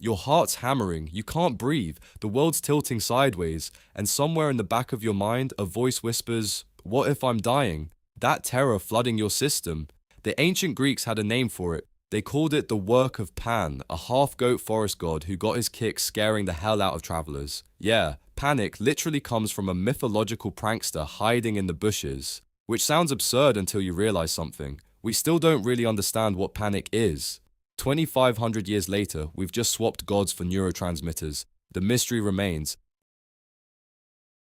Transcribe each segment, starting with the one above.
Your heart's hammering, you can't breathe, the world's tilting sideways, and somewhere in the back of your mind, a voice whispers, "What if I'm dying?" That terror flooding your system. The ancient Greeks had a name for it. They called it the work of Pan, a half-goat forest god who got his kicks scaring the hell out of travelers. Yeah, panic literally comes from a mythological prankster hiding in the bushes. Which sounds absurd until you realize something. We still don't really understand what panic is. 2,500 years later, we've just swapped gods for neurotransmitters. The mystery remains.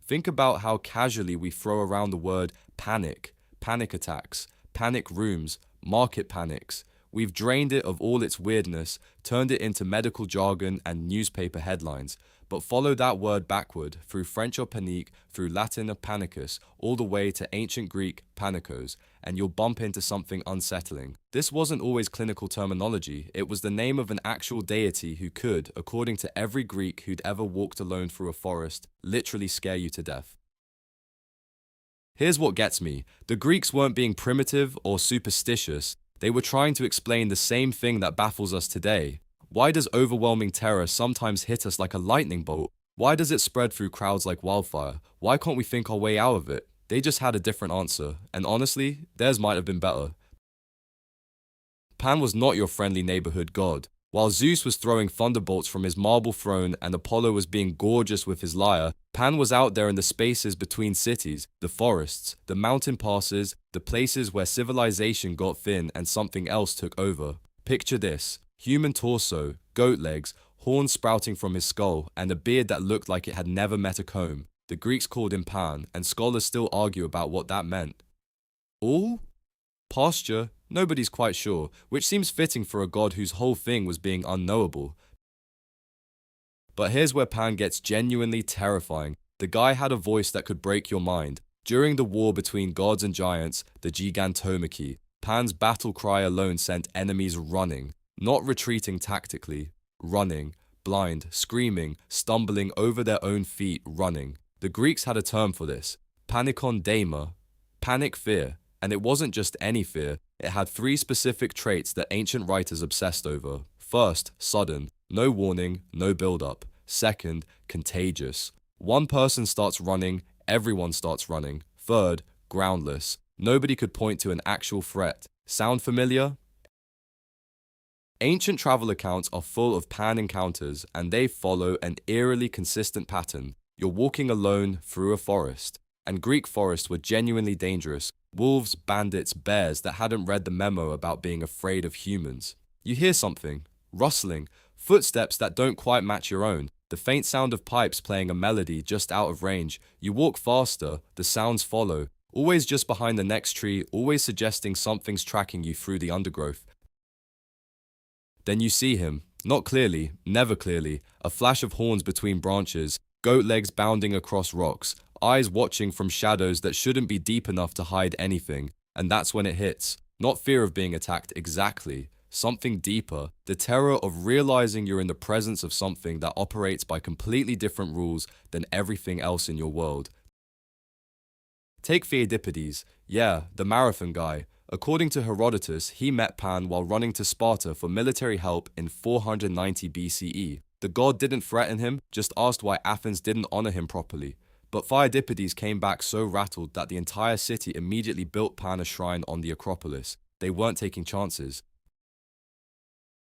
Think about how casually we throw around the word panic, panic attacks, panic rooms, market panics. We've drained it of all its weirdness, turned it into medical jargon and newspaper headlines. But follow that word backward, through French of panique, through Latin of panicus, all the way to ancient Greek panikos, and you'll bump into something unsettling. This wasn't always clinical terminology, it was the name of an actual deity who could, according to every Greek who'd ever walked alone through a forest, literally scare you to death. Here's what gets me. The Greeks weren't being primitive or superstitious, they were trying to explain the same thing that baffles us today. Why does overwhelming terror sometimes hit us like a lightning bolt? Why does it spread through crowds like wildfire? Why can't we think our way out of it? They just had a different answer, and honestly, theirs might have been better. Pan was not your friendly neighborhood god. While Zeus was throwing thunderbolts from his marble throne and Apollo was being gorgeous with his lyre, Pan was out there in the spaces between cities, the forests, the mountain passes, the places where civilization got thin and something else took over. Picture this: human torso, goat legs, horns sprouting from his skull, and a beard that looked like it had never met a comb. The Greeks called him Pan, and scholars still argue about what that meant. All? Posture? Nobody's quite sure, which seems fitting for a god whose whole thing was being unknowable. But here's where Pan gets genuinely terrifying. The guy had a voice that could break your mind. During the war between gods and giants, the Gigantomachy, Pan's battle cry alone sent enemies running. Not retreating tactically, running, blind, screaming, stumbling over their own feet, running. The Greeks had a term for this, panikon daima, panic fear, and it wasn't just any fear, it had 3 specific traits that ancient writers obsessed over. First, sudden, no warning, no build-up. Second, contagious. One person starts running, everyone starts running. Third, groundless. Nobody could point to an actual threat. Sound familiar? Ancient travel accounts are full of Pan encounters, and they follow an eerily consistent pattern. You're walking alone through a forest. And Greek forests were genuinely dangerous. Wolves, bandits, bears that hadn't read the memo about being afraid of humans. You hear something, rustling, footsteps that don't quite match your own, the faint sound of pipes playing a melody just out of range. You walk faster, the sounds follow, always just behind the next tree, always suggesting something's tracking you through the undergrowth. Then you see him, not clearly, never clearly, a flash of horns between branches, goat legs bounding across rocks, eyes watching from shadows that shouldn't be deep enough to hide anything, and that's when it hits. Not fear of being attacked exactly, something deeper, the terror of realizing you're in the presence of something that operates by completely different rules than everything else in your world. Take Thucydides, yeah, the marathon guy. According to Herodotus, he met Pan while running to Sparta for military help in 490 BCE. The god didn't threaten him, just asked why Athens didn't honor him properly. But Thucydides came back so rattled that the entire city immediately built Pan a shrine on the Acropolis. They weren't taking chances.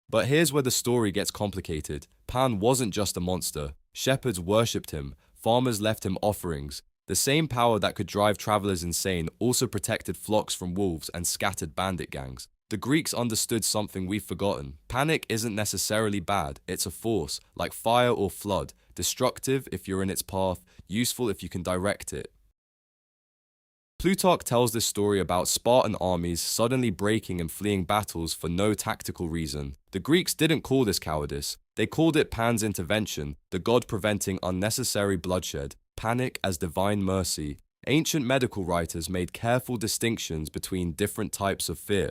But here's where the story gets complicated. Pan wasn't just a monster. Shepherds worshipped him. Farmers left him offerings. The same power that could drive travelers insane also protected flocks from wolves and scattered bandit gangs. The Greeks understood something we've forgotten. Panic isn't necessarily bad. It's a force, like fire or flood. Destructive if you're in its path, useful if you can direct it. Plutarch tells this story about Spartan armies suddenly breaking and fleeing battles for no tactical reason. The Greeks didn't call this cowardice. They called it Pan's intervention, the god preventing unnecessary bloodshed. Panic as divine mercy. Ancient medical writers made careful distinctions between different types of fear.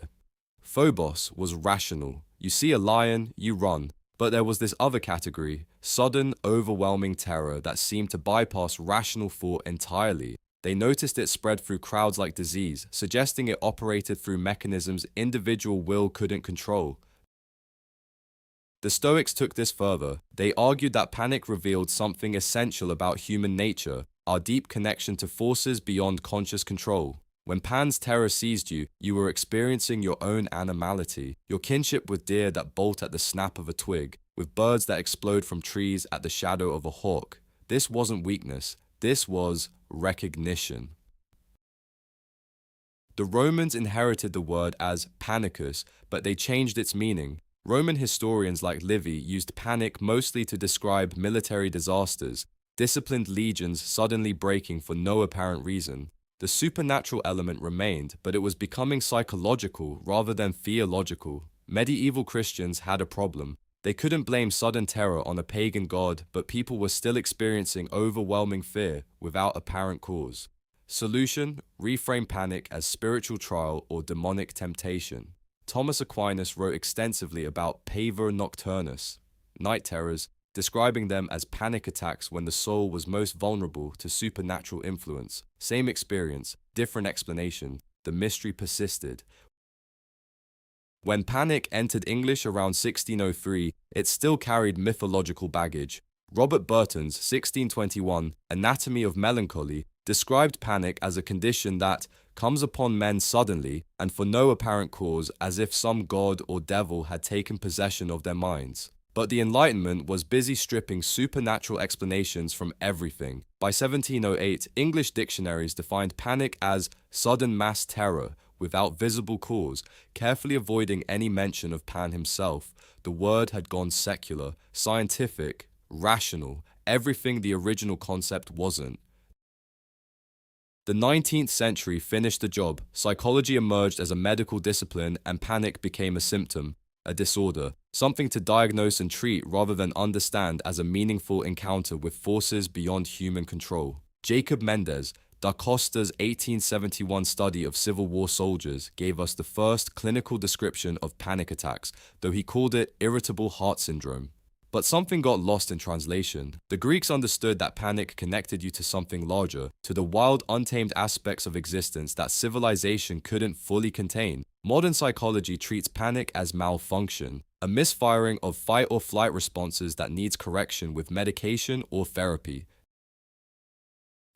Phobos was rational. You see a lion, you run. But there was this other category, sudden, overwhelming terror that seemed to bypass rational thought entirely. They noticed it spread through crowds like disease, suggesting it operated through mechanisms individual will couldn't control. The Stoics took this further. They argued that panic revealed something essential about human nature, our deep connection to forces beyond conscious control. When Pan's terror seized you, you were experiencing your own animality, your kinship with deer that bolt at the snap of a twig, with birds that explode from trees at the shadow of a hawk. This wasn't weakness, this was recognition. The Romans inherited the word as panicus, but they changed its meaning. Roman historians like Livy used panic mostly to describe military disasters, disciplined legions suddenly breaking for no apparent reason. The supernatural element remained, but it was becoming psychological rather than theological. Medieval Christians had a problem. They couldn't blame sudden terror on a pagan god, but people were still experiencing overwhelming fear without apparent cause. Solution: reframe panic as spiritual trial or demonic temptation. Thomas Aquinas wrote extensively about pavor nocturnus, night terrors, describing them as panic attacks when the soul was most vulnerable to supernatural influence. Same experience, different explanation. The mystery persisted. When panic entered English around 1603, it still carried mythological baggage. Robert Burton's 1621 Anatomy of Melancholy described panic as a condition that comes upon men suddenly and for no apparent cause, as if some god or devil had taken possession of their minds. But the Enlightenment was busy stripping supernatural explanations from everything. By 1708, English dictionaries defined panic as sudden mass terror without visible cause, carefully avoiding any mention of Pan himself. The word had gone secular, scientific, rational, everything the original concept wasn't. The 19th century finished the job. Psychology emerged as a medical discipline and panic became a symptom, a disorder, something to diagnose and treat rather than understand as a meaningful encounter with forces beyond human control. Jacob Mendes, Da Costa's 1871 study of Civil War soldiers, gave us the first clinical description of panic attacks, though he called it irritable heart syndrome. But something got lost in translation. The Greeks understood that panic connected you to something larger, to the wild, untamed aspects of existence that civilization couldn't fully contain. Modern psychology treats panic as malfunction, a misfiring of fight or flight responses that needs correction with medication or therapy.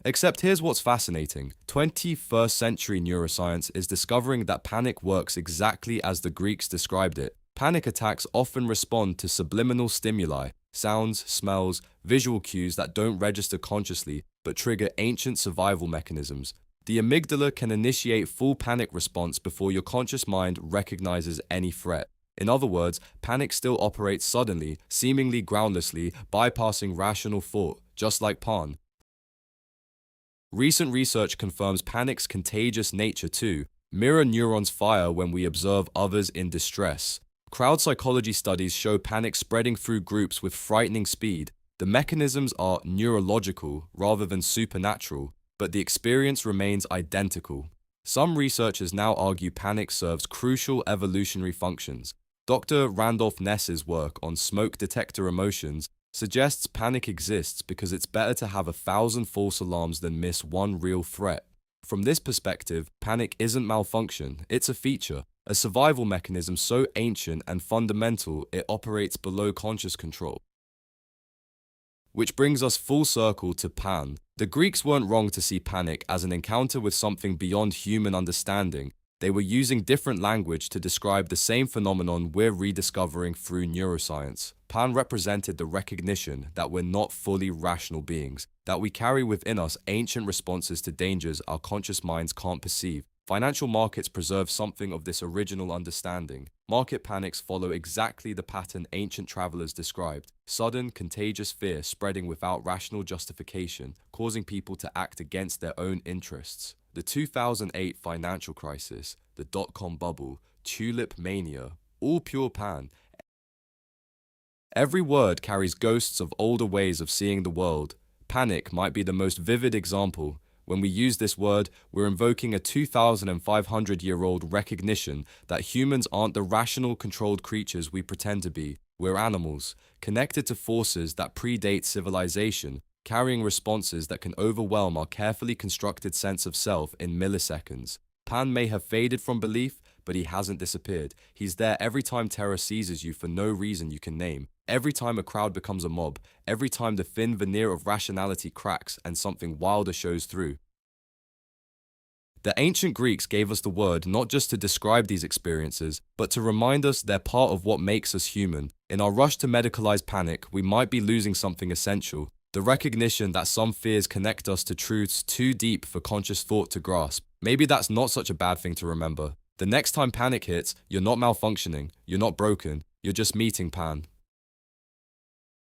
Except here's what's fascinating. 21st century neuroscience is discovering that panic works exactly as the Greeks described it. Panic attacks often respond to subliminal stimuli, sounds, smells, visual cues that don't register consciously but trigger ancient survival mechanisms. The amygdala can initiate full panic response before your conscious mind recognizes any threat. In other words, panic still operates suddenly, seemingly groundlessly, bypassing rational thought, just like Pan. Recent research confirms panic's contagious nature too. Mirror neurons fire when we observe others in distress. Crowd psychology studies show panic spreading through groups with frightening speed. The mechanisms are neurological rather than supernatural, but the experience remains identical. Some researchers now argue panic serves crucial evolutionary functions. Dr. Randolph Ness's work on smoke detector emotions suggests panic exists because it's better to have 1,000 false alarms than miss one real threat. From this perspective, panic isn't malfunction, it's a feature, a survival mechanism so ancient and fundamental it operates below conscious control. Which brings us full circle to Pan. The Greeks weren't wrong to see panic as an encounter with something beyond human understanding. They were using different language to describe the same phenomenon we're rediscovering through neuroscience. Pan represented the recognition that we're not fully rational beings, that we carry within us ancient responses to dangers our conscious minds can't perceive. Financial markets preserve something of this original understanding. Market panics follow exactly the pattern ancient travelers described: sudden, contagious fear spreading without rational justification, causing people to act against their own interests. The 2008 financial crisis, the dot-com bubble, tulip mania, all pure Pan. Every word carries ghosts of older ways of seeing the world. Panic might be the most vivid example. When we use this word, we're invoking a 2,500-year-old recognition that humans aren't the rational, controlled creatures we pretend to be. We're animals, connected to forces that predate civilization, carrying responses that can overwhelm our carefully constructed sense of self in milliseconds. Pan may have faded from belief, but he hasn't disappeared. He's there every time terror seizes you for no reason you can name. Every time a crowd becomes a mob. Every time the thin veneer of rationality cracks and something wilder shows through. The ancient Greeks gave us the word not just to describe these experiences, but to remind us they're part of what makes us human. In our rush to medicalize panic, we might be losing something essential. The recognition that some fears connect us to truths too deep for conscious thought to grasp. Maybe that's not such a bad thing to remember. The next time panic hits, you're not malfunctioning, you're not broken, you're just meeting Pan.